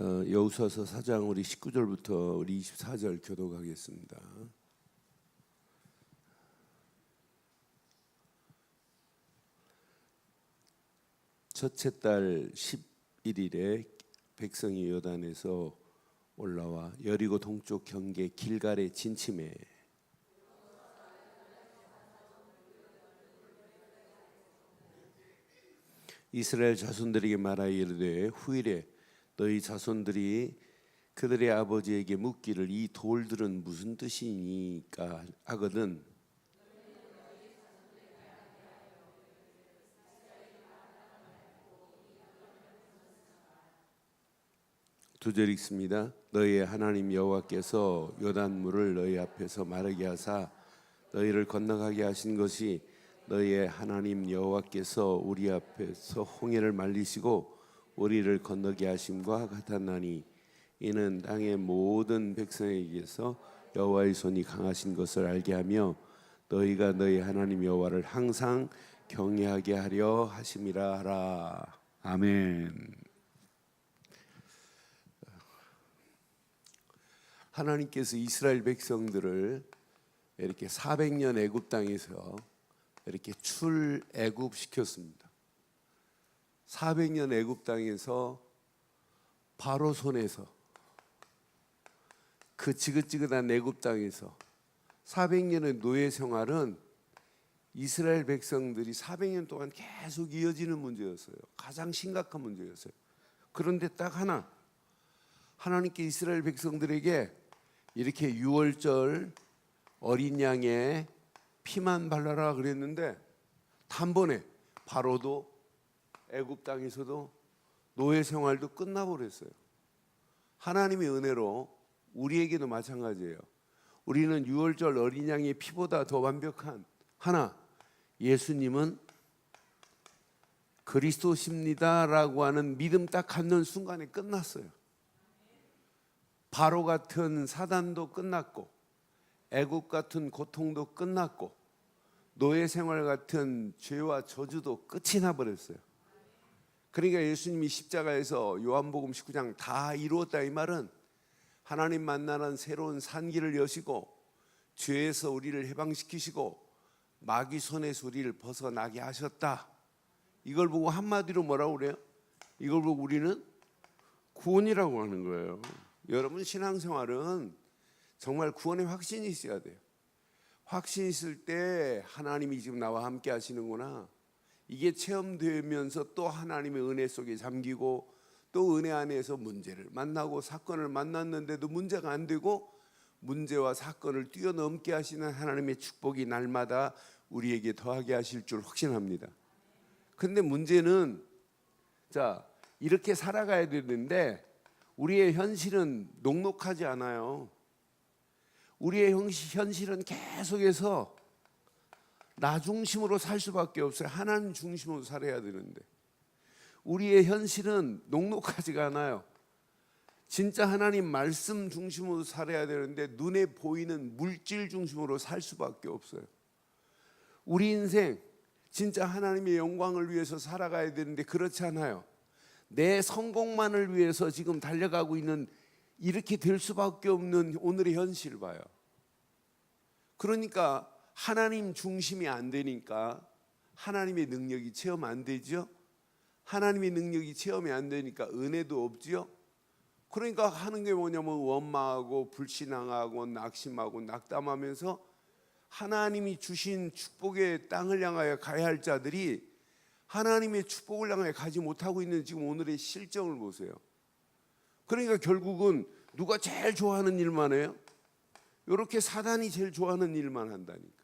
여호수아서 4장 우리 19절부터 우리 24절 교독하겠습니다. 첫째 달 11일에 백성이 요단에서 올라와 여리고 동쪽 경계 길갈에 진침해 이스라엘 자손들에게 말하여 이르되 후일에 너희 자손들이 그들의 아버지에게 묻기를 이 돌들은 무슨 뜻이니까 하거든 두 절 읽습니다. 너희의 하나님 여호와께서 요단물을 너희 앞에서 마르게 하사 너희를 건너가게 하신 것이 너희의 하나님 여호와께서 우리 앞에서 홍해를 말리시고 우리를 건너게 하심과 같았나니 이는 땅의 모든 백성에게서 여호와의 손이 강하신 것을 알게 하며 너희가 너희 하나님 여호와를 항상 경외하게 하려 하심이라 하라. 아멘. 하나님께서 이스라엘 백성들을 이렇게 400년 애굽 땅에서 이렇게 출애굽시켰습니다. 400년 애굽 땅에서 바로 손에서 그 지긋지긋한 애굽 땅에서 400년의 노예 생활은 이스라엘 백성들이 400년 동안 계속 이어지는 문제였어요. 가장 심각한 문제였어요. 그런데 딱 하나, 하나님께 이스라엘 백성들에게 이렇게 유월절 어린 양의 피만 발라라 그랬는데 단번에 바로도 애굽 땅에서도 노예 생활도 끝나버렸어요. 하나님의 은혜로 우리에게도 마찬가지예요. 우리는 유월절 어린 양의 피보다 더 완벽한 하나, 예수님은 그리스도십니다라고 하는 믿음 딱 갖는 순간에 끝났어요. 바로 같은 사단도 끝났고 애굽 같은 고통도 끝났고 노예 생활 같은 죄와 저주도 끝이 나버렸어요. 그러니까 예수님이 십자가에서 요한복음 19장 다 이루었다 이 말은 하나님 만나는 새로운 산길을 여시고 죄에서 우리를 해방시키시고 마귀 손에서 우리를 벗어나게 하셨다. 이걸 보고 한마디로 뭐라고 그래요? 이걸 보고 우리는 구원이라고 하는 거예요. 여러분 신앙생활은 정말 구원의 확신이 있어야 돼요. 확신이 있을 때 하나님이 지금 나와 함께 하시는구나. 이게 체험되면서 또 하나님의 은혜 속에 잠기고 또 은혜 안에서 문제를 만나고 사건을 만났는데도 문제가 안 되고 문제와 사건을 뛰어넘게 하시는 하나님의 축복이 날마다 우리에게 더하게 하실 줄 확신합니다. 근데 문제는 이렇게 살아가야 되는데 우리의 현실은 녹록하지 않아요. 우리의 현실은 계속해서 나 중심으로 살 수밖에 없어요. 하나님 중심으로 살아야 되는데 우리의 현실은 녹록하지가 않아요. 진짜 하나님 말씀 중심으로 살아야 되는데 눈에 보이는 물질 중심으로 살 수밖에 없어요. 우리 인생 진짜 하나님의 영광을 위해서 살아가야 되는데 그렇지 않아요. 내 성공만을 위해서 지금 달려가고 있는 이렇게 될 수밖에 없는 오늘의 현실을 봐요. 그러니까 하나님 중심이 안 되니까 하나님의 능력이 체험 안 되죠. 하나님의 능력이 체험이 안 되니까 은혜도 없죠. 그러니까 하는 게 뭐냐면 원망하고 불신앙하고 낙심하고 낙담하면서 하나님이 주신 축복의 땅을 향하여 가야 할 자들이 하나님의 축복을 향해 가지 못하고 있는 지금 오늘의 실정을 보세요. 그러니까 결국은 누가 제일 좋아하는 일만 해요? 이렇게 사단이 제일 좋아하는 일만 한다니까.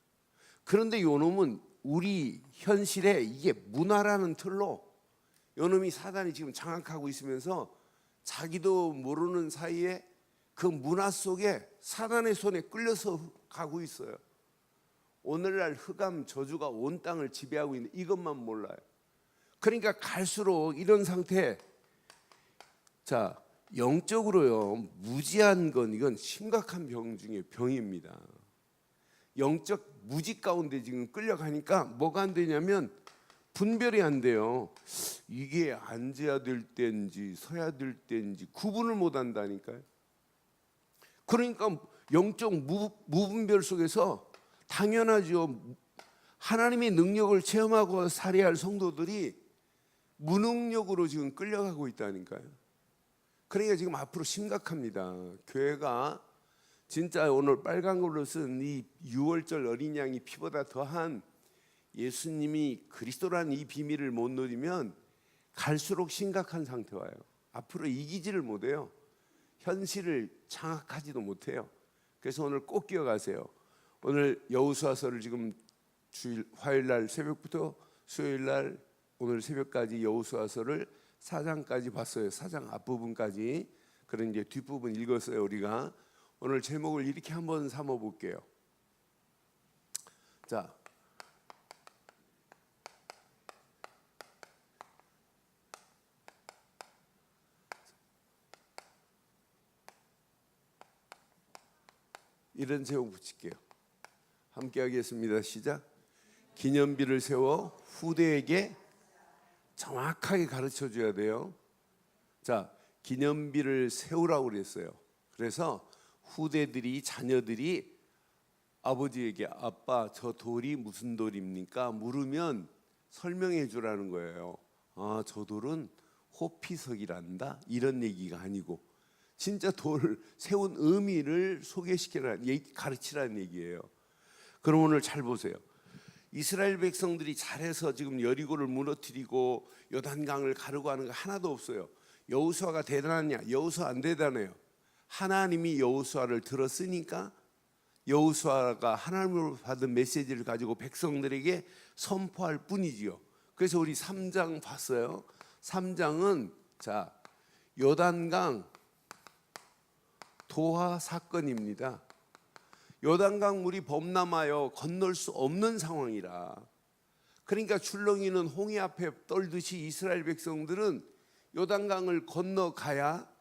그런데 요놈은 우리 현실에 이게 문화라는 틀로 요놈이 사단이 지금 장악하고 있으면서 자기도 모르는 사이에 그 문화 속에 사단의 손에 끌려서 가고 있어요. 오늘날 흑암 저주가 온 땅을 지배하고 있는 이것만 몰라요. 그러니까 갈수록 이런 상태, 영적으로요 무지한 건 이건 심각한 병 중에 병입니다. 영적 무지 가운데 지금 끌려가니까 뭐가 안 되냐면 분별이 안 돼요. 이게 앉아야 될 때인지 서야 될 때인지 구분을 못 한다니까요. 그러니까 영적 무분별 속에서 당연하죠. 하나님의 능력을 체험하고 살아야 할 성도들이 무능력으로 지금 끌려가고 있다니까요. 그러니까 지금 앞으로 심각합니다. 교회가 진짜 오늘 빨간 걸로 쓴 이 6월절 어린 양이 피보다 더한 예수님이 그리스도라는 이 비밀을 못 누리면 갈수록 심각한 상태 와요. 앞으로 이기지를 못해요. 현실을 장악하지도 못해요. 그래서 오늘 꼭 기억하세요. 오늘 여호수아서를 지금 화요일 날 새벽부터 수요일 날 오늘 새벽까지 여호수아서를 4장까지 봤어요. 4장 앞부분까지. 그런 이제 뒷부분 읽었어요. 우리가 오늘 제목을 이렇게 한번 삼아 볼게요. 자, 이런 제목 붙일게요. 함께 하겠습니다. 시작. 기념비를 세워 후대에게 정확하게 가르쳐 줘야 돼요. 자, 기념비를 세우라고 그랬어요. 그래서 후대들이, 자녀들이 아버지에게 아빠 저 돌이 무슨 돌입니까? 물으면 설명해 주라는 거예요. 아, 저 돌은 호피석이란다. 이런 얘기가 아니고 진짜 돌 세운 의미를 소개시키라는 가르치라는 얘기예요. 그럼 오늘 잘 보세요. 이스라엘 백성들이 잘해서 지금 여리고를 무너뜨리고 요단강을 가르고 하는 거 하나도 없어요. 여호수아가 대단하냐? 여호수아 안 대단해요. 하나님이 여호수아를 들었으니까 여호수아가 하나님으로 받은 메시지를 가지고 백성들에게 선포할 뿐이지요. 그래서 우리 3장 봤어요. 3장은 자, 요단강 도하 사건입니다. 요단강 물이 범람하여 건널 수 없는 상황이라. 그러니까 출렁이는 홍해 앞에 떨듯이 이스라엘 백성들은 요단강을 건너가야,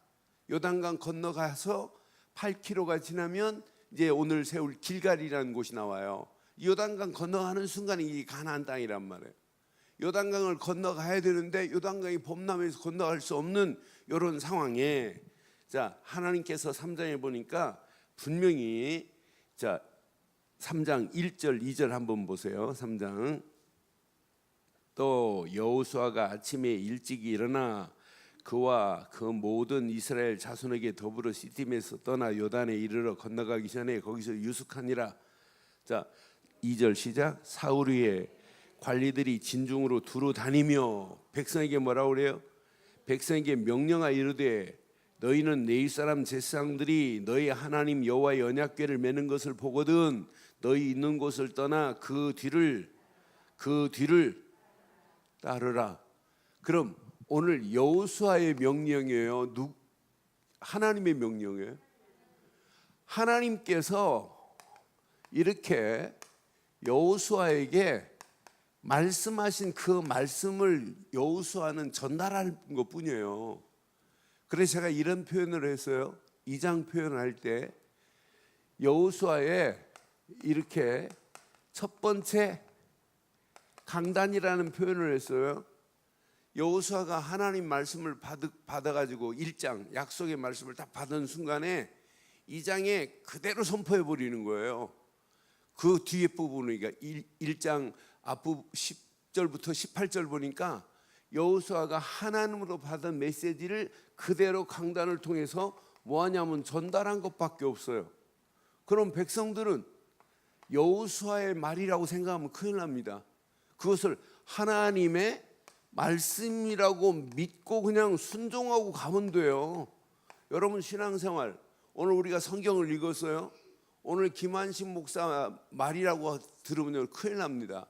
요단강 건너가서 8km가 지나면 이제 오늘 세울 길갈이라는 곳이 나와요. 요단강 건너가는 순간에 이 가나안 땅이란 말이에요. 요단강을 건너가야 되는데 요단강이 범람해서 건너갈 수 없는 이런 상황에 자, 하나님께서 3장에 보니까 분명히 자, 3장 1절 2절 한번 보세요. 3장. 또 여호수아가 아침에 일찍 일어나 그와 그 모든 이스라엘 자손에게 더불어 시팀에서 떠나 요단에 이르러 건너가기 전에 거기서 유숙하니라. 자, 2절 시작. 사울 위에 관리들이 진중으로 두루 다니며 백성에게 뭐라고 그래요? 백성에게 명령하여 이르되 너희는 내 윗사람 제사장들이 너희 하나님 여호와의 언약궤를 메는 것을 보거든 너희 있는 곳을 떠나 그 뒤를 따르라. 그럼 오늘 여호수아의 명령이에요? 하나님의 명령이에요? 하나님께서 이렇게 여호수아에게 말씀하신 그 말씀을 여호수아는 전달할 것뿐이에요. 그래서 제가 이런 표현을 했어요. 2장 표현할 때 여호수아에 이렇게 첫 번째 강단이라는 표현을 했어요. 여호수아가 하나님 말씀을 받아가지고 1장 약속의 말씀을 딱 받은 순간에 2장에 그대로 선포해 버리는 거예요. 그 뒤에 부분을 그러니까 1장 앞부 10절부터 18절 보니까 여호수아가 하나님으로 받은 메시지를 그대로 강단을 통해서 뭐하냐면 전달한 것밖에 없어요. 그럼 백성들은 여호수아의 말이라고 생각하면 큰일 납니다. 그것을 하나님의 말씀이라고 믿고 그냥 순종하고 가면 돼요. 여러분 신앙생활 오늘 우리가 성경을 읽었어요. 오늘 김한식 목사 말이라고 들으면 큰일 납니다.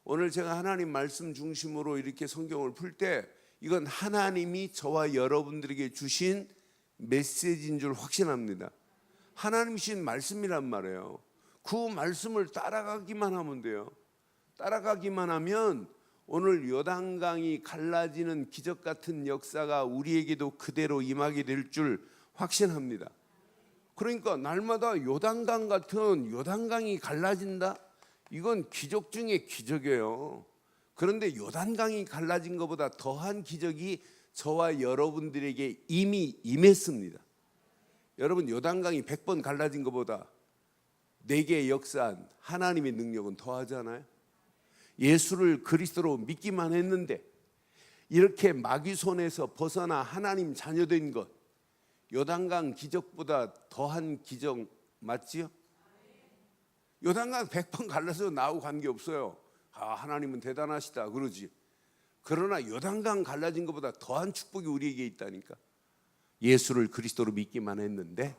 오늘 제가 하나님 말씀 중심으로 이렇게 성경을 풀 때 이건 하나님이 저와 여러분들에게 주신 메시지인 줄 확신합니다. 하나님이 주신 말씀이란 말이에요. 그 말씀을 따라가기만 하면 돼요. 따라가기만 하면 오늘 요단강이 갈라지는 기적 같은 역사가 우리에게도 그대로 임하게 될 줄 확신합니다. 그러니까 날마다 요단강 같은 요단강이 갈라진다? 이건 기적 중에 기적이에요. 그런데 요단강이 갈라진 것보다 더한 기적이 저와 여러분들에게 이미 임했습니다. 여러분, 요단강이 100번 갈라진 것보다 내게 역사한 하나님의 능력은 더하잖아요. 예수를 그리스도로 믿기만 했는데 이렇게 마귀 손에서 벗어나 하나님 자녀된 것, 요단강 기적보다 더한 기적 맞지요? 요단강 100번 갈라서 나하고 관계없어요. 하나님은 대단하시다 그러지. 그러나 요단강 갈라진 것보다 더한 축복이 우리에게 있다니까. 예수를 그리스도로 믿기만 했는데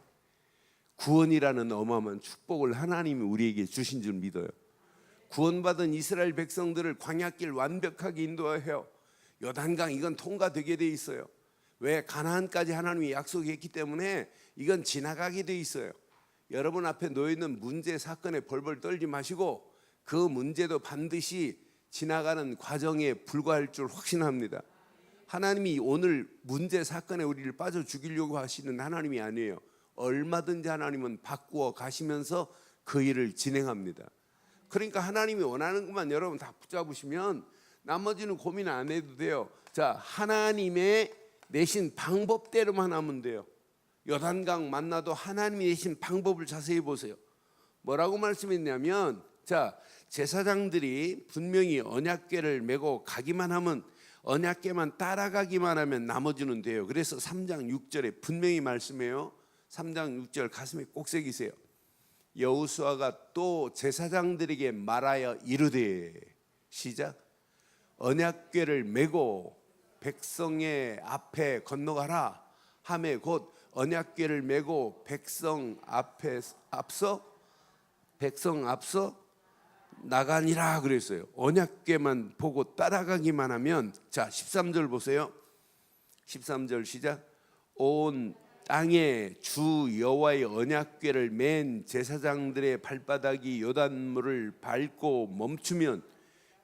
구원이라는 어마어마한 축복을 하나님이 우리에게 주신 줄 믿어요. 구원받은 이스라엘 백성들을 광야길 완벽하게 인도하여 요단강 이건 통과되게 돼 있어요. 왜? 가나안까지 하나님이 약속했기 때문에 이건 지나가게 돼 있어요. 여러분 앞에 놓여있는 문제 사건에 벌벌 떨지 마시고 그 문제도 반드시 지나가는 과정에 불과할 줄 확신합니다. 하나님이 오늘 문제 사건에 우리를 빠져 죽이려고 하시는 하나님이 아니에요. 얼마든지 하나님은 바꾸어 가시면서 그 일을 진행합니다. 그러니까 하나님이 원하는 것만 여러분 다 붙잡으시면 나머지는 고민 안 해도 돼요. 자, 하나님의 내신 방법대로만 하면 돼요. 요단강 만나도 하나님이 내신 방법을 자세히 보세요. 뭐라고 말씀했냐면, 자, 제사장들이 분명히 언약궤를 메고 가기만 하면, 언약궤만 따라가기만 하면 나머지는 돼요. 그래서 3장 6절에 분명히 말씀해요. 3장 6절 가슴에 꼭 새기세요. 여호수아가 또 제사장들에게 말하여 이르되, 시작, 언약궤를 메고 백성의 앞에 건너가라 하매 곧 언약궤를 메고 백성 앞서 나가니라 그랬어요. 언약궤만 보고 따라가기만 하면, 자 13절 보세요. 13절 시작. 온 땅에 주 여호와의 언약궤를 맨 제사장들의 발바닥이 요단물을 밟고 멈추면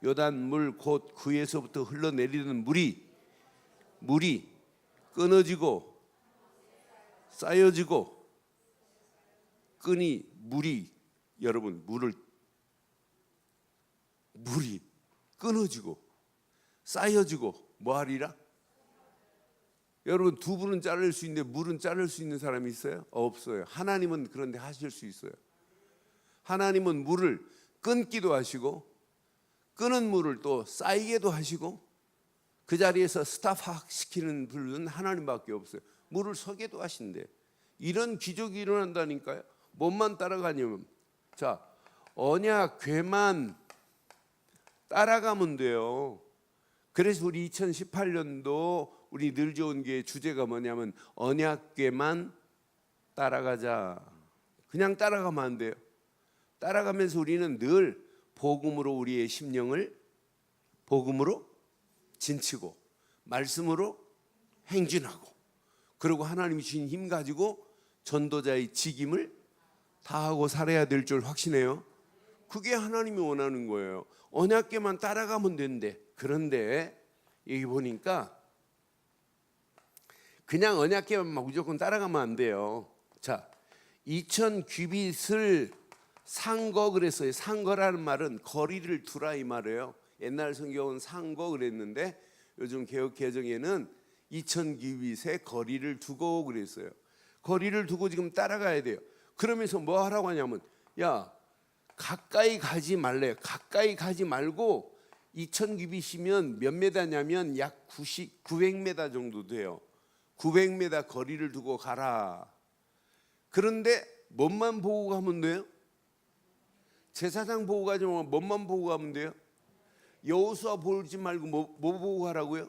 요단물 곧 그에서부터 흘러내리는 물이 끊어지고 쌓여지고 끈이 물이 여러분 물이 끊어지고 쌓여지고 뭐하리라? 여러분 두부는 자를 수 있는데 물은 자를 수 있는 사람이 있어요? 없어요. 하나님은 그런데 하실 수 있어요. 하나님은 물을 끊기도 하시고 끄는 물을 또 쌓이게도 하시고 그 자리에서 스탑 시키는 분은 하나님밖에 없어요. 물을 서게도 하신대. 이런 기적이 일어난다니까요. 뭐만 따라가냐면, 자, 언약궤만 따라가면 돼요. 그래서 우리 2018년도 우리 늘 좋은 교회 주제가 뭐냐면 언약궤만 따라가자. 그냥 따라가면 안 돼요. 따라가면서 우리는 늘 복음으로 우리의 심령을 복음으로 진치고 말씀으로 행진하고 그리고 하나님이 주신 힘 가지고 전도자의 직임을 다하고 살아야 될 줄 확신해요. 그게 하나님이 원하는 거예요. 언약궤만 따라가면 된대. 그런데 여기 보니까 그냥 언약궤만 막 무조건 따라가면 안 돼요. 자, 2000규빗을 산 거 그랬어요. 산 거라는 말은 거리를 두라 이 말이에요. 옛날 성경은 산 거 그랬는데 요즘 개역 개정에는 2000규빗의 거리를 두고 그랬어요. 거리를 두고 지금 따라가야 돼요. 그러면서 뭐 하라고 하냐면, 야, 가까이 가지 말래. 가까이 가지 말고 2000규빗이면 몇 메다냐면 약 900m 정도 돼요. 900m 거리를 두고 가라. 그런데 뭔만 보고 가면 돼요? 제사장 보고 가지 말고 뭔만 보고 가면 돼요? 여호수아 보지 말고 뭐 보고 가라고요?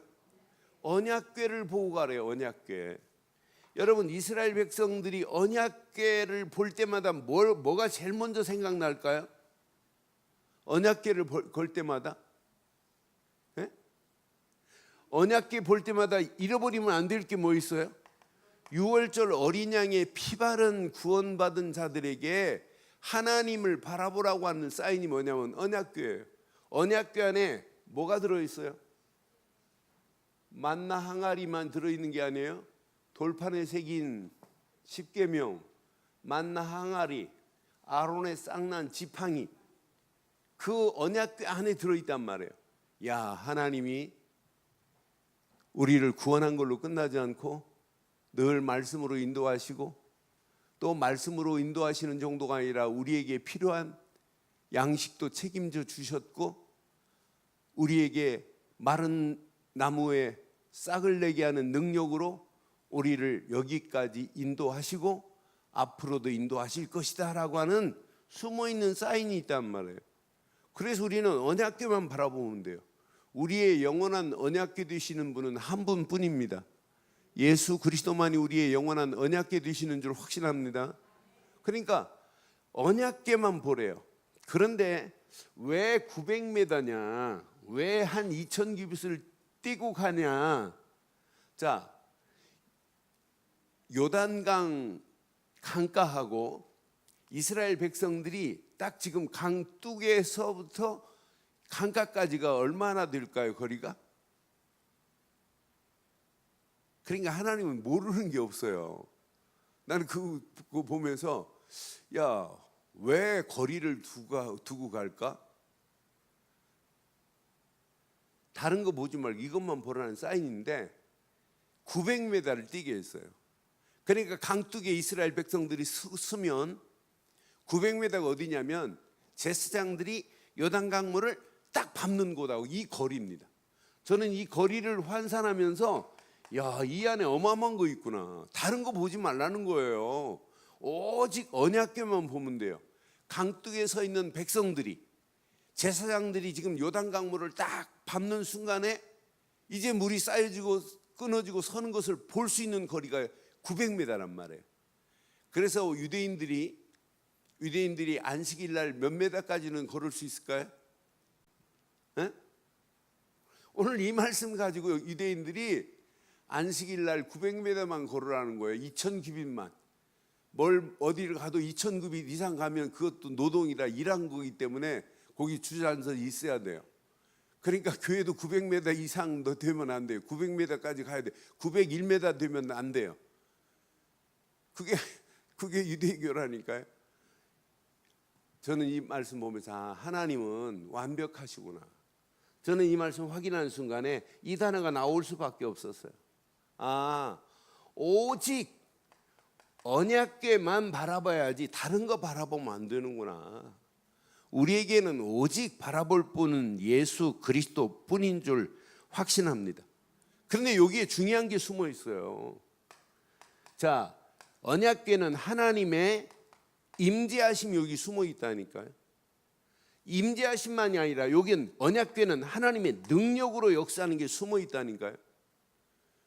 언약궤를 보고 가래요. 언약궤. 여러분 이스라엘 백성들이 언약궤를 볼 때마다 뭐가 제일 먼저 생각날까요? 언약궤를 볼 때마다? 네? 언약궤 볼 때마다 잃어버리면 안 될 게 뭐 있어요? 6월절 어린 양의 피 바른 구원받은 자들에게 하나님을 바라보라고 하는 사인이 뭐냐면 언약궤예요. 언약궤 안에 뭐가 들어있어요? 만나 항아리만 들어있는 게 아니에요. 돌판에 새긴 십계명, 만나 항아리, 아론의 쌍난 지팡이, 그 언약궤 안에 들어있단 말이에요. 야, 하나님이 우리를 구원한 걸로 끝나지 않고 늘 말씀으로 인도하시고, 또 말씀으로 인도하시는 정도가 아니라 우리에게 필요한 양식도 책임져 주셨고, 우리에게 마른 나무에 싹을 내게 하는 능력으로 우리를 여기까지 인도하시고 앞으로도 인도하실 것이다 라고 하는 숨어있는 사인이 있단 말이에요. 그래서 우리는 언약궤만 바라보면 돼요. 우리의 영원한 언약궤 되시는 분은 한 분뿐입니다. 예수 그리스도만이 우리의 영원한 언약궤 되시는 줄 확신합니다. 그러니까 언약궤만 보래요. 그런데 왜 900m냐, 왜 한 2000규빗을 뛰고 가냐. 자, 요단강 강가하고 이스라엘 백성들이 딱 지금 강둑에서부터 강가까지가 얼마나 될까요, 거리가? 그러니까 하나님은 모르는 게 없어요. 나는 그거 보면서 야, 왜 거리를 두고 갈까? 다른 거 보지 말고 이것만 보라는 사인인데 900m를 뛰게 했어요. 그러니까 강둑에 이스라엘 백성들이 서면 900m가 어디냐면 제사장들이 요단강물을 딱 밟는 곳하고 이 거리입니다. 저는 이 거리를 환산하면서 야, 이 안에 어마어마한 거 있구나. 다른 거 보지 말라는 거예요. 오직 언약궤만 보면 돼요. 강둑에 서 있는 백성들이, 제사장들이 지금 요단강물을 딱 밟는 순간에 이제 물이 쌓여지고 끊어지고 서는 것을 볼 수 있는 거리가 900m란 말이에요. 그래서 유대인들이 안식일 날 몇 메다까지는 걸을 수 있을까요? 에? 오늘 이 말씀 가지고 유대인들이 안식일 날 900m만 걸으라는 거예요. 2000규빗만. 뭘 어디를 가도 2000규빗 이상 가면 그것도 노동이라 일한 거기 때문에 거기 주저앉아 있어야 돼요. 그러니까 교회도 900m 이상 더 되면 안 돼요. 900m까지 가야 돼요. 901m 되면 안 돼요. 그게 유대교라니까요. 저는 이 말씀 보면서 하나님은 완벽하시구나. 저는 이 말씀 확인하는 순간에 이 단어가 나올 수밖에 없었어요. 오직 언약궤만 바라봐야지 다른 거 바라보면 안 되는구나. 우리에게는 오직 바라볼 분은 예수 그리스도 뿐인 줄 확신합니다. 그런데 여기에 중요한 게 숨어 있어요. 자, 언약궤는 하나님의 임재하심이 여기 숨어 있다니까요. 임재하심만이 아니라 여긴 언약궤는 하나님의 능력으로 역사하는 게 숨어 있다니까요.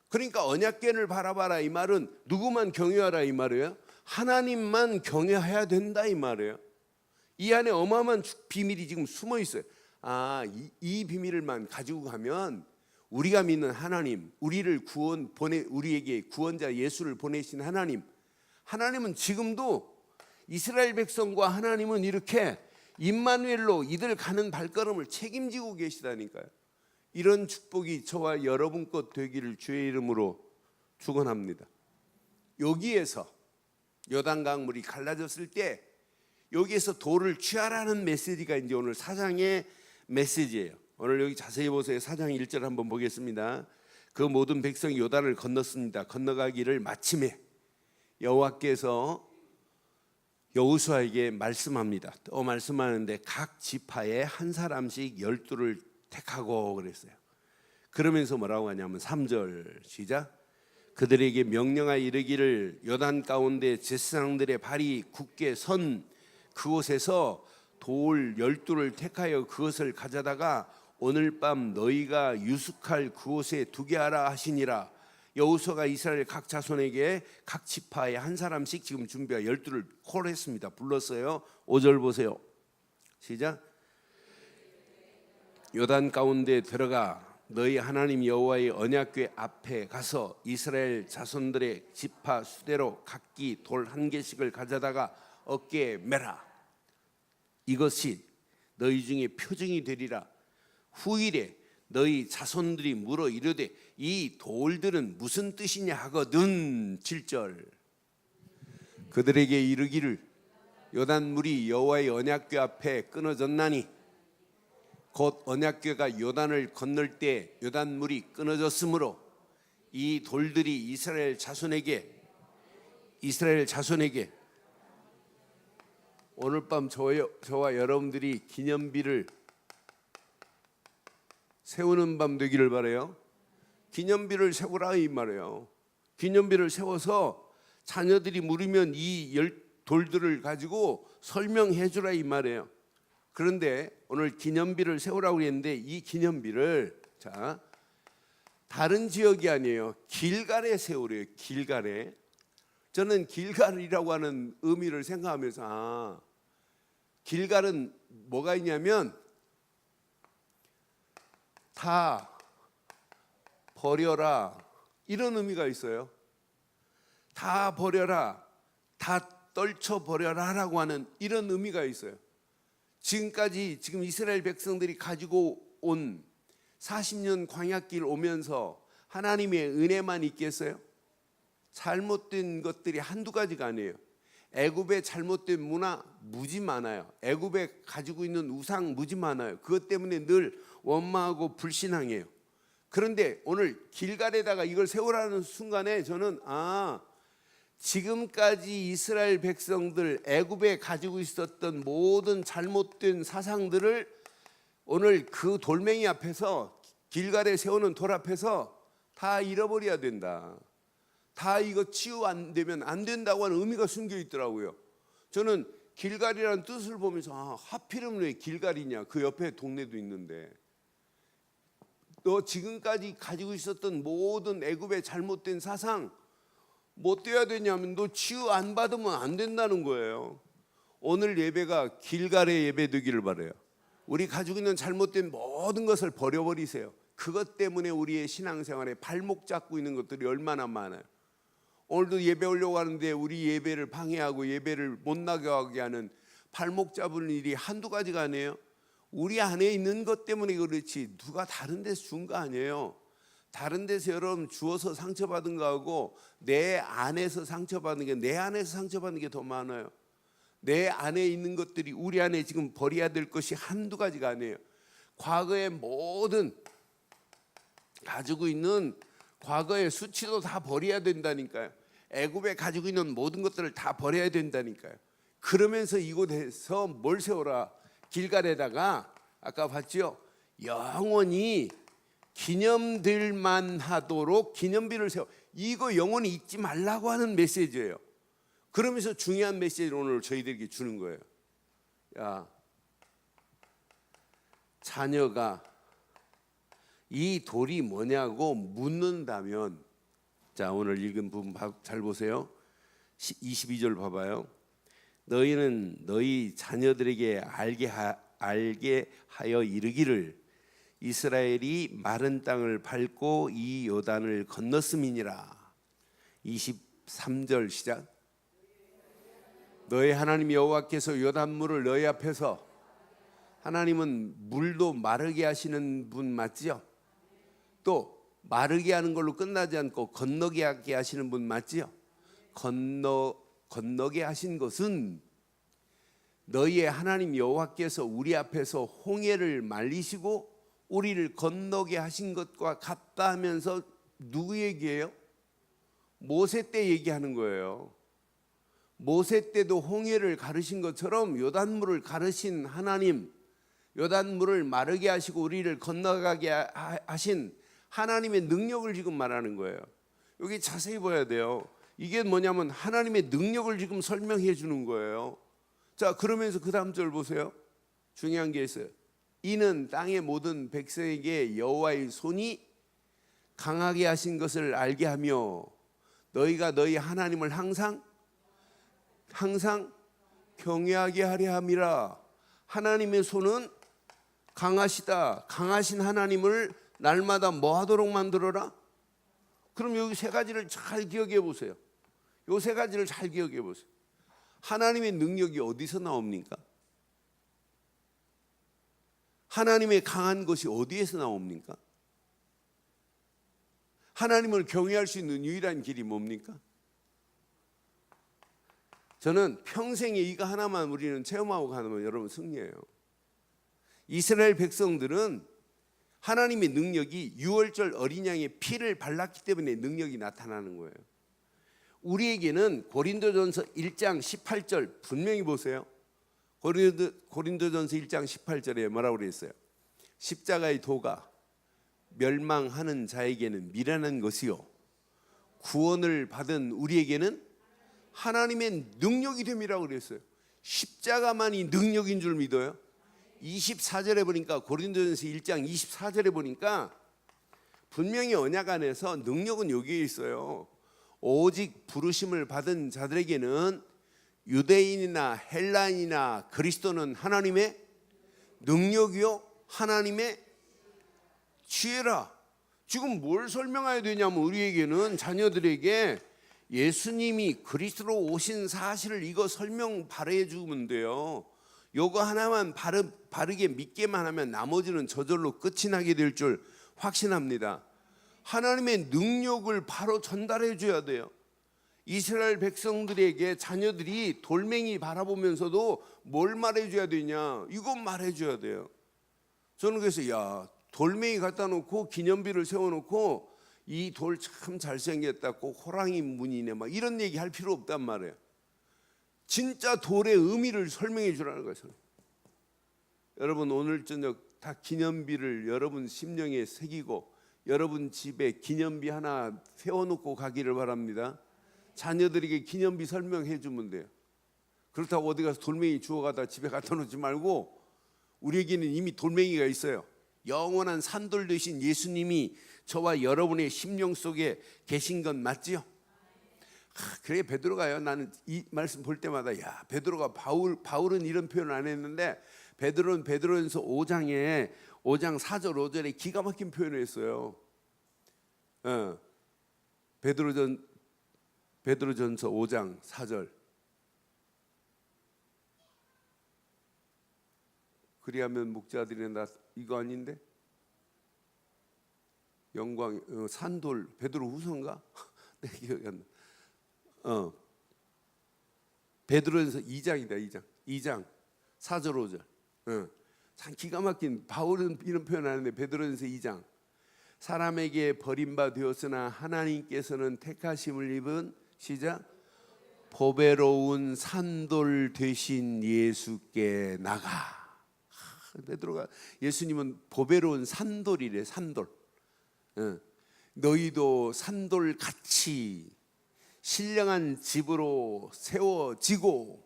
그러니까 언약궤를 바라봐라 이 말은 누구만 경외하라 이 말이에요? 하나님만 경외해야 된다 이 말이에요. 이 안에 어마어마한 비밀이 지금 숨어 있어요. 이 비밀을만 가지고 가면 우리가 믿는 하나님, 우리에게 구원자 예수를 보내신 하나님은 지금도 이스라엘 백성과 하나님은 이렇게 임마누엘로 이들 가는 발걸음을 책임지고 계시다니까요. 이런 축복이 저와 여러분 것 되기를 주의 이름으로 축원합니다. 여기에서 요단강물이 갈라졌을 때 여기에서 돌을 취하라는 메시지가 이제 오늘 4장의 메시지예요. 오늘 여기 자세히 보세요. 4장 1절 한번 보겠습니다. 그 모든 백성이 요단을 건넜습니다. 건너가기를 마침에 여호와께서 여호수아에게 말씀합니다. 또 말씀하는데 각 지파에 한 사람씩 12를 택하고 그랬어요. 그러면서 뭐라고 하냐면 3절 시작. 그들에게 명령하여 이르기를 요단 가운데 제사장들의 발이 굳게 선 그곳에서 돌 12를 택하여 그것을 가져다가 오늘 밤 너희가 유숙할 그곳에 두게 하라 하시니라. 여호수아가 이스라엘 각 자손에게 각 지파에 한 사람씩 지금 준비하 12를 콜했습니다. 불렀어요. 5절 보세요. 시작. 요단 가운데 들어가 너희 하나님 여호와의 언약궤 앞에 가서 이스라엘 자손들의 지파 수대로 각기 돌 한 개씩을 가져다가 어깨에 매라. 이것이 너희 중에 표징이 되리라. 후일에 너희 자손들이 물어 이르되 이 돌들은 무슨 뜻이냐 하거든. 7절. 그들에게 이르기를 요단물이 여호와의 언약궤 앞에 끊어졌나니 곧 언약궤가 요단을 건널 때 요단물이 끊어졌으므로 이 돌들이 이스라엘 자손에게 오늘 밤 저와 여러분들이 기념비를 세우는 밤 되기를 바라요. 기념비를 세우라 이 말이에요. 기념비를 세워서 자녀들이 물으면 이 돌들을 가지고 설명해 주라 이 말이에요. 그런데 오늘 기념비를 세우라고 했는데 이 기념비를 다른 지역이 아니에요. 길갈에 세우래요. 길갈에. 저는 길갈이라고 하는 의미를 생각하면서 길갈은 뭐가 있냐면 다 버려라 이런 의미가 있어요. 다 버려라, 다 떨쳐버려라라고 하는 이런 의미가 있어요. 지금 이스라엘 백성들이 가지고 온 40년 광야길 오면서 하나님의 은혜만 있겠어요? 잘못된 것들이 한두 가지가 아니에요. 애굽의 잘못된 문화 무지 많아요. 애굽에 가지고 있는 우상 무지 많아요. 그것 때문에 늘 원망하고 불신앙해요. 그런데 오늘 길갈에다가 이걸 세우라는 순간에 저는 지금까지 이스라엘 백성들 애굽에 가지고 있었던 모든 잘못된 사상들을 오늘 그 돌멩이 앞에서 길갈에 세우는 돌 앞에서 다 잃어버려야 된다. 다 이거 치유 안 되면 안 된다고 하는 의미가 숨겨 있더라고요. 저는 길갈이라는 뜻을 보면서 하필이면 왜 길갈이냐, 그 옆에 동네도 있는데 너 지금까지 가지고 있었던 모든 애굽의 잘못된 사상 뭐 떼야 되냐면 너 치유 안 받으면 안 된다는 거예요. 오늘 예배가 길갈의 예배 되기를 바라요. 우리 가지고 있는 잘못된 모든 것을 버려버리세요. 그것 때문에 우리의 신앙생활에 발목 잡고 있는 것들이 얼마나 많아요. 오늘도 예배 오려고 하는데 우리 예배를 방해하고 예배를 못 나가게 하는 발목 잡은 일이 한두 가지가 아니에요. 우리 안에 있는 것 때문에 그렇지 누가 다른 데서 준 거 아니에요. 다른 데서 여러분 주어서 상처받은 거하고 내 안에서 상처받는 게, 내 안에서 상처받는 게 더 많아요. 내 안에 있는 것들이 우리 안에 지금 버려야 될 것이 한두 가지가 아니에요. 과거의 모든 가지고 있는 과거의 수치도 다 버려야 된다니까요. 애굽에 가지고 있는 모든 것들을 다 버려야 된다니까요. 그러면서 이곳에서 뭘 세워라? 길갈에다가 아까 봤죠? 영원히 기념될 만하도록 기념비를 세워. 이거 영원히 잊지 말라고 하는 메시지예요. 그러면서 중요한 메시지를 오늘 저희들에게 주는 거예요. 야, 자녀가 이 돌이 뭐냐고 묻는다면, 자 오늘 읽은 부분 잘 보세요. 22절 봐봐요. 너희는 너희 자녀들에게 알게 하여 이르기를 이스라엘이 마른 땅을 밟고 이 요단을 건넜음이니라. 23절 시작. 너희 하나님 여호와께서 요단물을 너희 앞에서, 하나님은 물도 마르게 하시는 분 맞지요? 또 마르게 하는 걸로 끝나지 않고 건너게 하게 하시는 분 맞지요? 건너게 하신 것은 너희의 하나님 여호와께서 우리 앞에서 홍해를 말리시고 우리를 건너게 하신 것과 같다 하면서 누구 얘기예요? 모세 때 얘기하는 거예요. 모세 때도 홍해를 가르신 것처럼 요단물을 가르신 하나님, 요단물을 마르게 하시고 우리를 건너가게 하신 하나님의 능력을 지금 말하는 거예요. 여기 자세히 봐야 돼요. 이게 뭐냐면 하나님의 능력을 지금 설명해 주는 거예요. 자, 그러면서 그 다음 절 보세요. 중요한 게 있어요. 이는 땅의 모든 백성에게 여호와의 손이 강하게 하신 것을 알게 하며 너희가 너희 하나님을 항상 경외하게 하려 함이라. 하나님의 손은 강하시다. 강하신 하나님을 날마다 뭐 하도록 만들어라? 그럼 여기 세 가지를 잘 기억해 보세요. 요 세 가지를 잘 기억해 보세요. 하나님의 능력이 어디서 나옵니까? 하나님의 강한 것이 어디에서 나옵니까? 하나님을 경외할 수 있는 유일한 길이 뭡니까? 저는 평생에 이거 하나만 우리는 체험하고 가면 여러분 승리예요. 이스라엘 백성들은 하나님의 능력이 유월절 어린 양의 피를 발랐기 때문에 능력이 나타나는 거예요. 우리에게는 고린도전서 1장 18절 분명히 보세요. 고린도전서 1장 18절에 뭐라고 그랬어요? 십자가의 도가 멸망하는 자에게는 미련한 것이요 구원을 받은 우리에게는 하나님의 능력이 됨이라고 그랬어요. 십자가만이 능력인 줄 믿어요? 24절에 보니까 고린도전서 1장 24절에 보니까 분명히 언약 안에서 능력은 여기에 있어요. 오직 부르심을 받은 자들에게는 유대인이나 헬라인이나 그리스도는 하나님의 능력이요 하나님의 지혜라. 지금 뭘 설명해야 되냐면 우리에게는 자녀들에게 예수님이 그리스도로 오신 사실을 이거 설명 발휘해 주면 돼요. 요거 하나만 바르게 믿게만 하면 나머지는 저절로 끝이 나게 될 줄 확신합니다. 하나님의 능력을 바로 전달해 줘야 돼요. 이스라엘 백성들에게 자녀들이 돌멩이 바라보면서도 뭘 말해 줘야 되냐? 이것 말해 줘야 돼요. 저는 그래서 야, 돌멩이 갖다 놓고 기념비를 세워 놓고 이 돌 참 잘생겼다고 호랑이 무늬네 막 이런 얘기 할 필요 없단 말이에요. 진짜 돌의 의미를 설명해 주라는 거예요. 여러분 오늘 저녁 다 기념비를 여러분 심령에 새기고 여러분 집에 기념비 하나 세워놓고 가기를 바랍니다. 자녀들에게 기념비 설명해 주면 돼요. 그렇다고 어디 가서 돌멩이 주워가다 집에 갖다 놓지 말고 우리에게는 이미 돌멩이가 있어요. 영원한 산돌 되신 예수님이 저와 여러분의 심령 속에 계신 건 맞지요? 그래 베드로가요. 나는 이 말씀 볼 때마다 야 베드로가 바울은 이런 표현을 안 했는데 베드로는 베드로전서 5장 4절 5절에 기가 막힌 표현을 했어요. 베드로전서 5장 4절 그리하면 목자들이 나 이거 아닌데 영광 산돌 베드로 후서인가? 내 기억이 안 나. 베드로전서 2장이다. 2장 4절 5절. 참 기가 막힌 바울은 이런 표현 안 하는데 베드로전서 2장 사람에게 버림바 되었으나 하나님께서는 택하심을 입은 시작 보배로운 산돌 되신 예수께 나가. 베드로가 예수님은 보배로운 산돌이래. 산돌. 너희도 산돌 같이 신령한 집으로 세워지고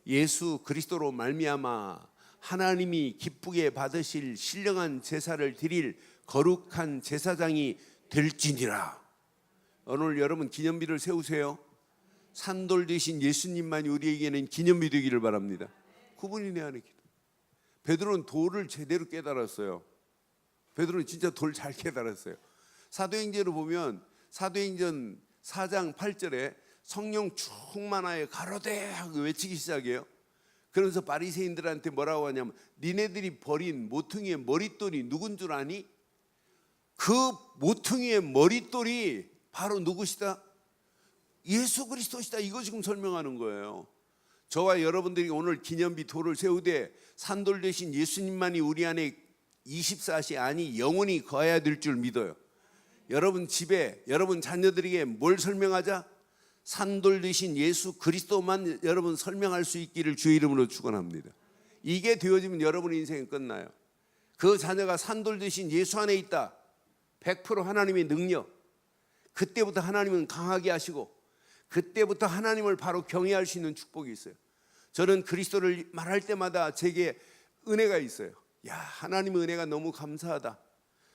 예수 그리스도로 말미암아 하나님이 기쁘게 받으실 신령한 제사를 드릴 거룩한 제사장이 될지니라. 오늘 여러분 기념비를 세우세요. 산돌 되신 예수님만이 우리에게는 기념비 되기를 바랍니다. 그분이 내 안에 기도. 베드로는 돌을 제대로 깨달았어요. 베드로는 진짜 돌 잘 깨달았어요. 사도행전을 보면 사도행전 4장 8절에 성령 충만하여 가로되 하고 외치기 시작해요. 그러면서 바리새인들한테 뭐라고 하냐면 니네들이 버린 모퉁이의 머릿돌이 누군 줄 아니? 그 모퉁이의 머릿돌이 바로 누구시다? 예수 그리스도시다. 이거 지금 설명하는 거예요. 저와 여러분들이 오늘 기념비 돌을 세우되 산돌 되신 예수님만이 우리 안에 24시 아니 영원히 거해야 될 줄 믿어요. 여러분 집에 여러분 자녀들에게 뭘 설명하자? 산돌 되신 예수 그리스도만 여러분 설명할 수 있기를 주의 이름으로 축원합니다. 이게 되어지면 여러분의 인생은 끝나요. 그 자녀가 산돌 되신 예수 안에 있다. 100% 하나님의 능력. 그때부터 하나님은 강하게 하시고 그때부터 하나님을 바로 경외할 수 있는 축복이 있어요. 저는 그리스도를 말할 때마다 제게 은혜가 있어요. 야, 하나님의 은혜가 너무 감사하다.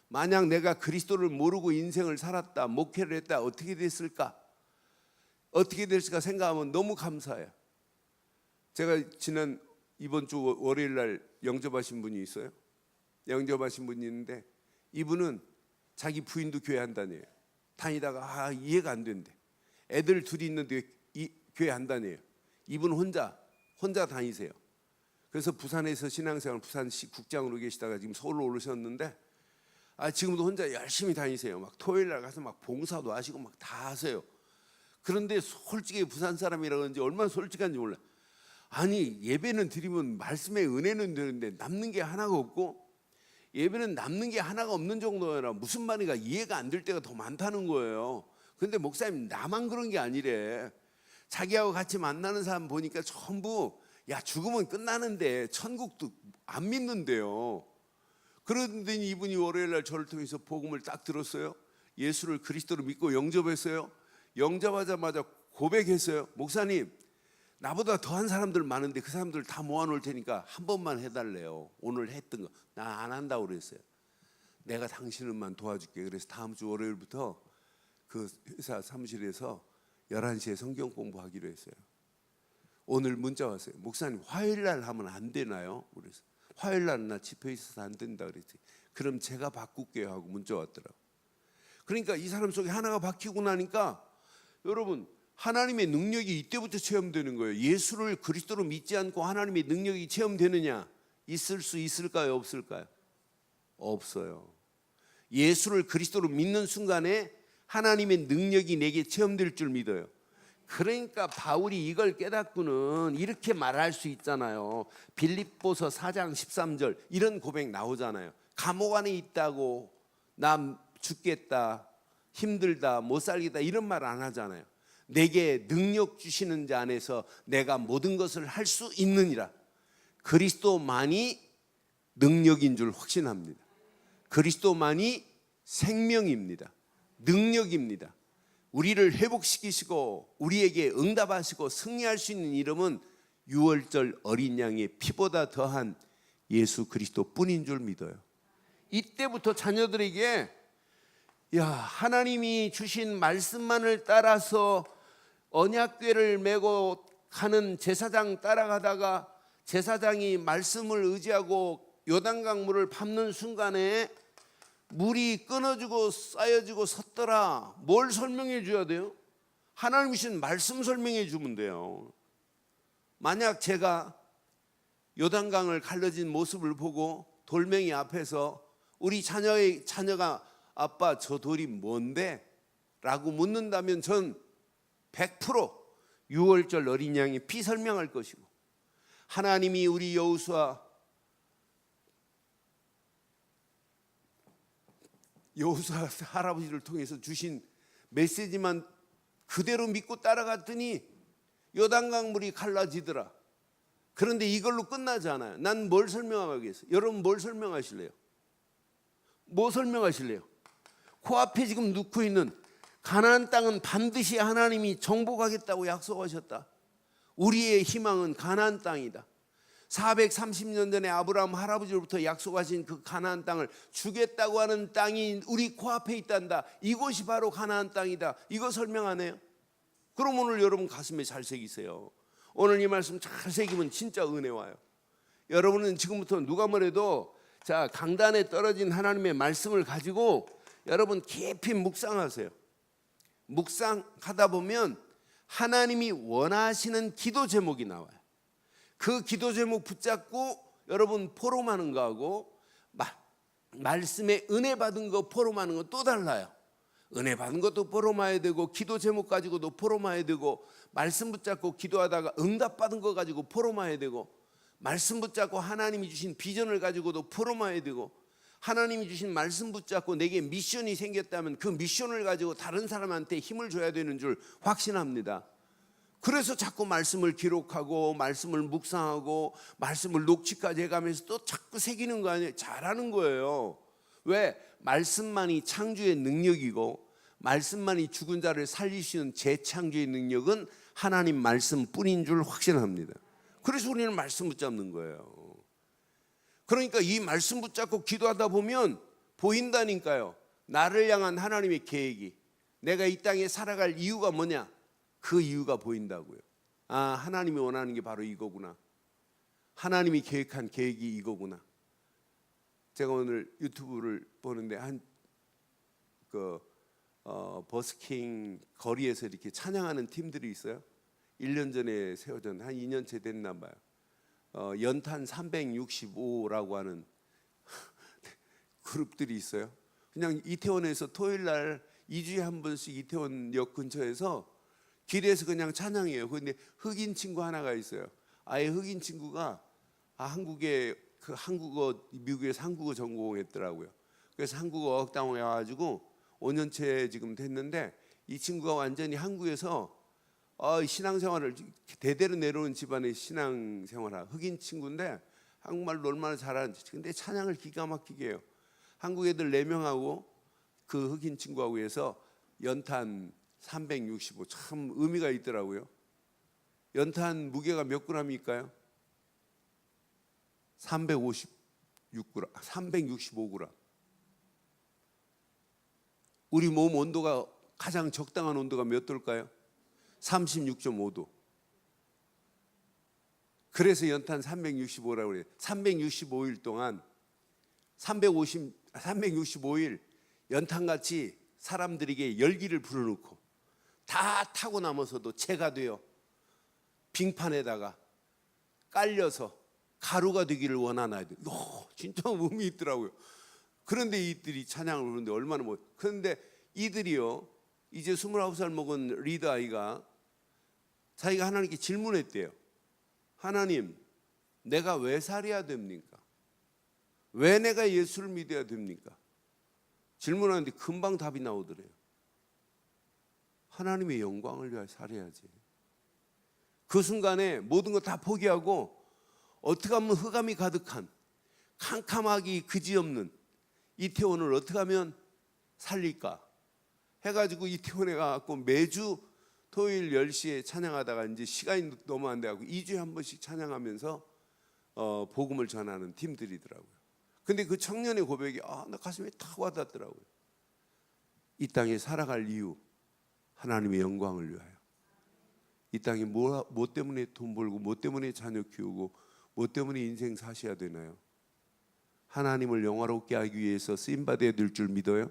만약 내가 그리스도를 모르고 인생을 살았다, 목회를 했다, 어떻게 됐을까? 어떻게 됐을까 생각하면 너무 감사해요. 제가 이번 주 월요일 날 영접하신 분이 있어요. 영접하신 분이 있는데 이분은 자기 부인도 교회 안 다녀요. 다니다가 이해가 안 된대. 애들 둘이 있는데 교회 안 다녀요. 이분 혼자 다니세요. 그래서 부산에서 신앙생활 부산시 국장으로 계시다가 지금 서울로 오르셨는데 지금도 혼자 열심히 다니세요. 막 토요일 날 가서 막 봉사도 하시고 막 다 하세요. 그런데 솔직히 부산 사람이라 그런지 얼마나 솔직한지 몰라. 아니 예배는 드리면 말씀의 은혜는 되는데 남는 게 하나가 없고, 예배는 남는 게 하나가 없는 정도라 무슨 말인가 이해가 안 될 때가 더 많다는 거예요. 근데 목사님 나만 그런 게 아니래. 자기하고 같이 만나는 사람 보니까 전부 야 죽으면 끝나는데 천국도 안 믿는데요. 그런데 이분이 월요일날 저를 통해서 복음을 딱 들었어요. 예수를 그리스도로 믿고 영접했어요. 영접하자마자 고백했어요. 목사님 나보다 더한 사람들 많은데 그 사람들 다 모아놓을 테니까 한 번만 해달래요. 오늘 했던 거 나 안 한다고 그랬어요. 내가 당신은만 도와줄게. 그래서 다음 주 월요일부터 그 회사 사무실에서 11시에 성경 공부하기로 했어요. 오늘 문자 왔어요. 목사님 화요일날 하면 안 되나요? 그래서 화요일날 나 집회 있어서 안 된다 그랬지. 그럼 제가 바꿀게요 하고 문자 왔더라고. 그러니까 이 사람 속에 하나가 바뀌고 나니까 여러분 하나님의 능력이 이때부터 체험되는 거예요. 예수를 그리스도로 믿지 않고 하나님의 능력이 체험되느냐? 있을 수 있을까요? 없을까요? 없어요. 예수를 그리스도로 믿는 순간에 하나님의 능력이 내게 체험될 줄 믿어요. 그러니까 바울이 이걸 깨닫고는 이렇게 말할 수 있잖아요. 빌립보서 4장 13절 이런 고백 나오잖아요. 감옥 안에 있다고 나 죽겠다, 힘들다, 못 살겠다 이런 말 안 하잖아요. 내게 능력 주시는 자 안에서 내가 모든 것을 할 수 있느니라. 그리스도만이 능력인 줄 확신합니다. 그리스도만이 생명입니다. 능력입니다. 우리를 회복시키시고 우리에게 응답하시고 승리할 수 있는 이름은 유월절 어린 양의 피보다 더한 예수 그리스도뿐인 줄 믿어요. 이때부터 자녀들에게 야 하나님이 주신 말씀만을 따라서 언약궤를 메고 가는 제사장 따라가다가 제사장이 말씀을 의지하고 요단강 물을 밟는 순간에 물이 끊어지고 쌓여지고 섰더라. 뭘 설명해 줘야 돼요? 하나님 주신 말씀 설명해 주면 돼요. 만약 제가 요단강을 갈라진 모습을 보고 돌멩이 앞에서 우리 자녀가 아빠 저 돌이 뭔데? 라고 묻는다면 전 100% 유월절 어린 양의 피 설명할 것이고, 하나님이 우리 여호수아 할아버지를 통해서 주신 메시지만 그대로 믿고 따라갔더니 요단강 물이 갈라지더라. 그런데 이걸로 끝나지 않아요. 난 뭘 설명하겠어요? 여러분 뭘 설명하실래요? 뭐 설명하실래요? 코앞에 지금 놓고 있는 가나안 땅은 반드시 하나님이 정복하겠다고 약속하셨다. 우리의 희망은 가나안 땅이다. 430년 전에 아브라함 할아버지로부터 약속하신 그 가나안 땅을 주겠다고 하는 땅이 우리 코앞에 있단다. 이곳이 바로 가나안 땅이다. 이거 설명하네요. 그럼 오늘 여러분 가슴에 잘 새기세요. 오늘 이 말씀 잘 새기면 진짜 은혜 와요. 여러분은 지금부터 누가 뭐래도 자 강단에 떨어진 하나님의 말씀을 가지고 여러분 깊이 묵상하세요. 묵상하다 보면 하나님이 원하시는 기도 제목이 나와요. 그 기도 제목 붙잡고 여러분 포럼하는 거하고 말씀에 은혜 받은 거 포럼하는 거 또 달라요. 은혜 받은 것도 포럼해야 되고 기도 제목 가지고도 포럼해야 되고 말씀 붙잡고 기도하다가 응답 받은 거 가지고 포럼해야 되고 말씀 붙잡고 하나님이 주신 비전을 가지고도 포럼해야 되고 하나님이 주신 말씀 붙잡고 내게 미션이 생겼다면 그 미션을 가지고 다른 사람한테 힘을 줘야 되는 줄 확신합니다. 그래서 자꾸 말씀을 기록하고 말씀을 묵상하고 말씀을 녹취까지 해가면서 또 자꾸 새기는 거 아니에요. 잘하는 거예요. 왜? 말씀만이 창조의 능력이고 말씀만이 죽은 자를 살리시는 재창조의 능력은 하나님 말씀뿐인 줄 확신합니다. 그래서 우리는 말씀 붙잡는 거예요. 그러니까 이 말씀 붙잡고 기도하다 보면 보인다니까요. 나를 향한 하나님의 계획이, 내가 이 땅에 살아갈 이유가 뭐냐, 그 이유가 보인다고요. 아, 하나님이 원하는 게 바로 이거구나. 하나님이 계획한 계획이 이거구나. 제가 오늘 유튜브를 보는데 버스킹 거리에서 이렇게 찬양하는 팀들이 있어요. 1년 전에 세워졌는데 한 2년째 됐나 봐요. 연탄 365라고 하는 그룹들이 있어요. 그냥 이태원에서 토요일 날 2주에 한 번씩 이태원역 근처에서 길에서 그냥 찬양해요. 그런데 흑인 친구 하나가 있어요. 아예 흑인 친구가 한국에 그 한국어 미국에서 한국어 전공했더라고요. 그래서 한국어 어학당에 와가지고 5년째 지금 됐는데 이 친구가 완전히 한국에서 신앙생활을 대대로 내려온 집안의 신앙생활을 흑인 친구인데 한국말로 얼마나 잘하는지. 근데 찬양을 기가 막히게 해요. 한국 애들 4명하고 그 흑인 친구하고 해서 연탄 365 참 의미가 있더라고요. 연탄 무게가 몇 g일까요? 356g, 365g. 우리 몸 온도가 가장 적당한 온도가 몇 도일까요? 36.5도. 그래서 연탄 365라고 그래요. 365일 동안 365일 연탄같이 사람들에게 열기를 불어넣고 다 타고 남아서도 채가 되어 빙판에다가 깔려서 가루가 되기를 원하나요? 진짜 의미 있더라고요. 그런데 이들이 찬양을 부르는데 얼마나 그런데 이들이요 이제 29살 먹은 리더 아이가 자기가 하나님께 질문했대요. 하나님, 내가 왜 살아야 됩니까? 왜 내가 예수를 믿어야 됩니까? 질문하는데 금방 답이 나오더래요. 하나님의 영광을 위하여 살아야지. 그 순간에 모든 거 다 포기하고 어떻게 하면 흑암이 가득한 캄캄하기 그지없는 이태원을 어떻게 하면 살릴까 해가지고 이태원에 가서 매주 토요일 10시에 찬양하다가 이제 시간이 너무 안 돼가지고 2주에 한 번씩 찬양하면서 복음을 전하는 팀들이더라고요. 근데 그 청년의 고백이 나 가슴에 탁 와닿더라고요. 이 땅에 살아갈 이유, 하나님의 영광을 위하여. 이 땅에 뭐 때문에 돈 벌고 뭐 때문에 자녀 키우고 뭐 때문에 인생 사셔야 되나요? 하나님을 영화롭게 하기 위해서 쓰임받아야 될 줄 믿어요?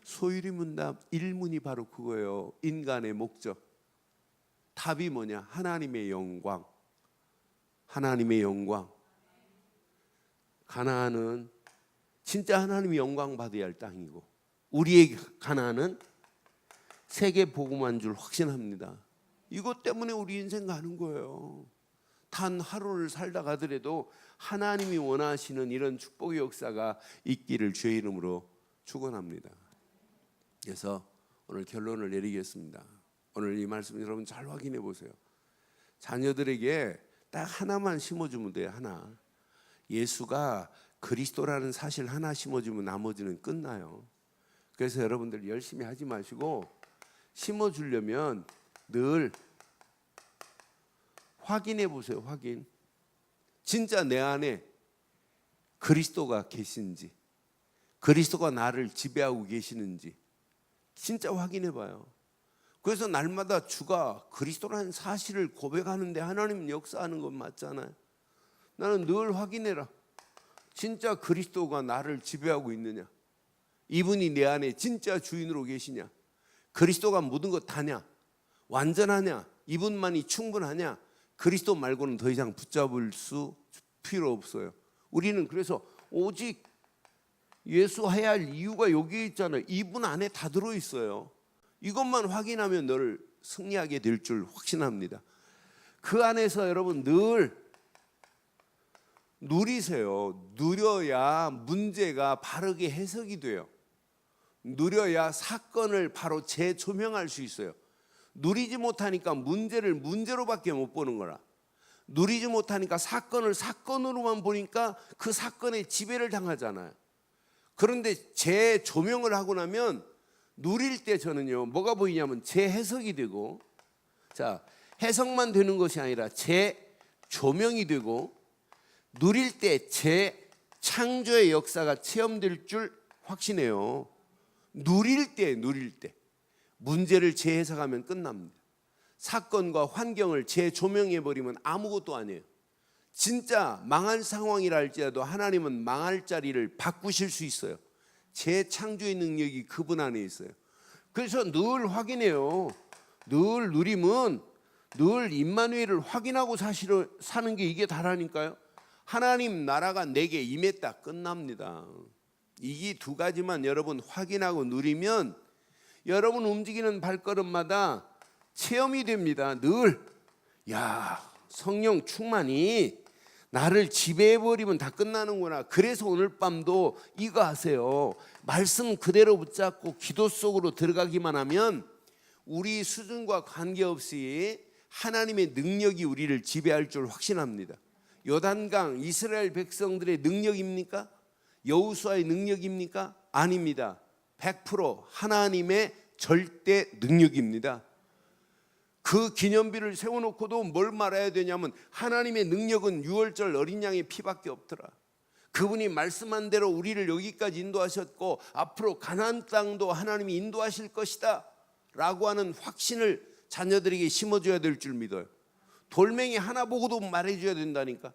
소유리 문답 1문이 바로 그거예요. 인간의 목적. 답이 뭐냐? 하나님의 영광. 하나님의 영광. 가나안은 진짜 하나님의 영광 받아야 할 땅이고 우리의 가나안은 세계 복음한 줄 확신합니다. 이것 때문에 우리 인생 가는 거예요. 단 하루를 살다 가더라도 하나님이 원하시는 이런 축복의 역사가 있기를 주의 이름으로 축원합니다. 그래서 오늘 결론을 내리겠습니다. 오늘 이 말씀 여러분 잘 확인해 보세요. 자녀들에게 딱 하나만 심어주면 돼요. 하나. 예수가 그리스도라는 사실 하나 심어주면 나머지는 끝나요. 그래서 여러분들 열심히 하지 마시고 심어주려면 늘 확인해 보세요. 확인. 진짜 내 안에 그리스도가 계신지, 그리스도가 나를 지배하고 계시는지 진짜 확인해 봐요. 그래서 날마다 주가 그리스도라는 사실을 고백하는데 하나님은 역사하는 건 맞잖아요. 나는 늘 확인해라. 진짜 그리스도가 나를 지배하고 있느냐? 이분이 내 안에 진짜 주인으로 계시냐? 그리스도가 모든 것 다냐? 완전하냐? 이분만이 충분하냐? 그리스도 말고는 더 이상 붙잡을 수 필요 없어요. 우리는 그래서 오직 예수 해야 할 이유가 여기에 있잖아요. 이분 안에 다 들어있어요. 이것만 확인하면 너를 승리하게 될 줄 확신합니다. 그 안에서 여러분 늘 누리세요. 누려야 문제가 바르게 해석이 돼요. 누려야 사건을 바로 재조명할 수 있어요. 누리지 못하니까 문제를 문제로밖에 못 보는 거라. 누리지 못하니까 사건을 사건으로만 보니까 그 사건에 지배를 당하잖아요. 그런데 재조명을 하고 나면 누릴 때 저는요 뭐가 보이냐면 재해석이 되고, 자 해석만 되는 것이 아니라 재조명이 되고, 누릴 때 재창조의 역사가 체험될 줄 확신해요. 누릴 때 문제를 재해석하면 끝납니다. 사건과 환경을 재조명해버리면 아무것도 아니에요. 진짜 망할 상황이라 할지라도 하나님은 망할 자리를 바꾸실 수 있어요. 재창조의 능력이 그분 안에 있어요. 그래서 늘 확인해요. 늘 누림은 늘 임마누엘을 확인하고 사는 게 이게 다라니까요. 하나님 나라가 내게 임했다 끝납니다. 이 두 가지만 여러분 확인하고 누리면 여러분 움직이는 발걸음마다 체험이 됩니다. 늘 성령 충만이 나를 지배해버리면 다 끝나는구나. 그래서 오늘 밤도 이거 하세요. 말씀 그대로 붙잡고 기도 속으로 들어가기만 하면 우리 수준과 관계없이 하나님의 능력이 우리를 지배할 줄 확신합니다. 요단강 이스라엘 백성들의 능력입니까? 여호수아의 능력입니까? 아닙니다. 100% 하나님의 절대 능력입니다. 그 기념비를 세워놓고도 뭘 말해야 되냐면 하나님의 능력은 유월절 어린 양의 피밖에 없더라. 그분이 말씀한 대로 우리를 여기까지 인도하셨고 앞으로 가나안 땅도 하나님이 인도하실 것이다 라고 하는 확신을 자녀들에게 심어줘야 될 줄 믿어요. 돌멩이 하나 보고도 말해줘야 된다니까.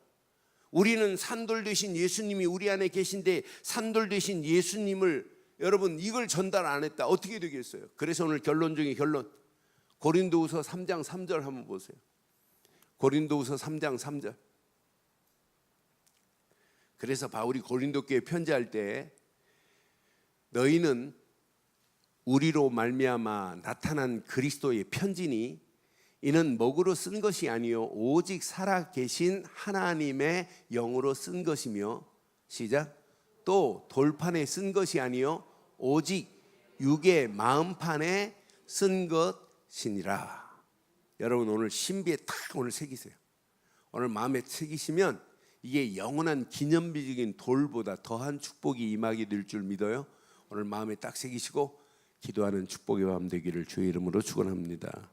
우리는 산돌 되신 예수님이 우리 안에 계신데 산돌 되신 예수님을 여러분 이걸 전달 안 했다. 어떻게 되겠어요? 그래서 오늘 결론 중에 결론. 고린도후서 3장 3절 한번 보세요. 고린도후서 3장 3절. 그래서 바울이 고린도 교회에 편지할 때 너희는 우리로 말미암아 나타난 그리스도의 편지니 이는 먹으로 쓴 것이 아니요 오직 살아계신 하나님의 영으로 쓴 것이며 시작 또 돌판에 쓴 것이 아니요 오직 육의 마음판에 쓴 것이니라. 여러분 오늘 신비에 딱 오늘 새기세요. 오늘 마음에 새기시면 이게 영원한 기념비적인 돌보다 더한 축복이 임하게 될 줄 믿어요. 오늘 마음에 딱 새기시고 기도하는 축복의 밤 되기를 주의 이름으로 축원합니다.